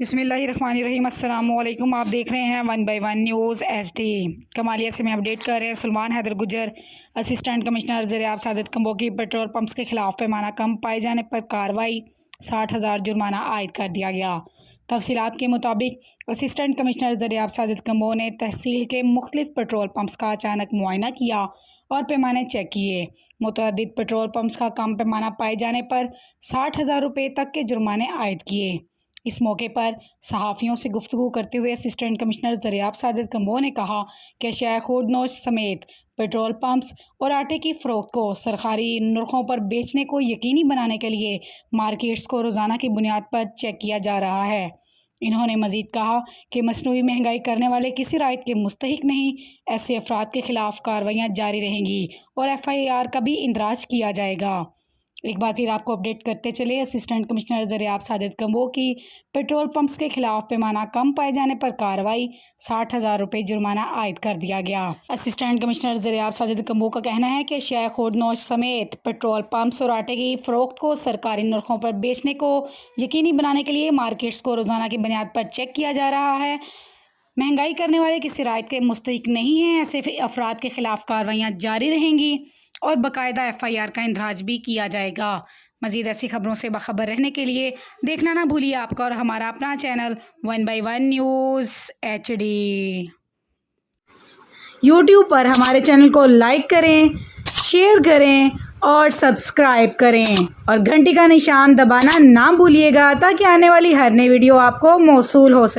बिस्मिल्लाहिर्रहमानिर्रहीम अस्सलामुअलैकुम। आप देख रहे हैं 1 बाय 1 न्यूज़ HD। कमालिया से मैं अपडेट कर रहे हैं। सुलेमान हैदर गुजर assistant commissioner Zaryab Sajid combo की पेट्रोल पंप्स के खिलाफ पैमाना कम पाए जाने पर कार्रवाई, 60,000 जुर्माना आयद कर दिया गया। तफसीलात के मुताबिक assistant commissioner Zaryab Sajid combo ने तहसील के मुख्तलिफ पेट्रोल पंप्स का अचानक मुआयना किया और पैमाने चेक किए। मुतअद्दिद पेट्रोल पंप्स का कम पैमाना पाए जाने पर 60,000 रुपये तक के जुर्माने आयद किए। इस मौके पर सहाफ़ियों से गुफ्तगू करते हुए assistant commissioner Zaryab Sajid combo ने कहा कि अशिया खुर्दनोश समेत पेट्रोल पंप्स और आटे की फ़रोख्त को सरकारी नरखों पर बेचने को यकीनी बनाने के लिए मार्केट्स को रोज़ाना की बुनियाद पर चेक किया जा रहा है। इन्होंने मज़ीद कहा कि मसनूई महंगाई करने वाले किसी रायत के मुस्तहिक नहीं। ऐसे अफराद के ख़िलाफ़ कार्रवाइयाँ जारी रहेंगी और FIR का भी इंदराज किया जाएगा। एक बार फिर आपको अपडेट करते चले। Assistant commissioner Zaryab Sajid combo की पेट्रोल पंप्स के खिलाफ पैमाना कम पाए जाने पर कार्रवाई, 60,000 रुपये जुर्माना आयद कर दिया गया। Assistant commissioner Zaryab Sajid combo का कहना है कि अशिया खुर्दनोश समेत पेट्रोल पंप्स और आटे की फ़रोख्त को सरकारी नरखों पर बेचने को यकीनी बनाने के लिए मार्केट्स को रोज़ाना की बुनियाद पर चेक किया जा रहा है। महंगाई करने वाले किसी रायत के मुस्तहिक नहीं हैं। ऐसे अफराद के खिलाफ कार्रवाइयाँ जारी रहेंगी और बाकायदा FIR का इंदराज भी किया जाएगा। मज़ीद ऐसी खबरों से बाखबर रहने के लिए देखना ना भूलिए आपका और हमारा अपना channel 1 by 1 news HD। YouTube पर हमारे चैनल को लाइक करें, शेयर करें और सब्सक्राइब करें और घंटी का निशान दबाना ना भूलिएगा ताकि आने वाली हर नई वीडियो आपको मौसूल हो सके।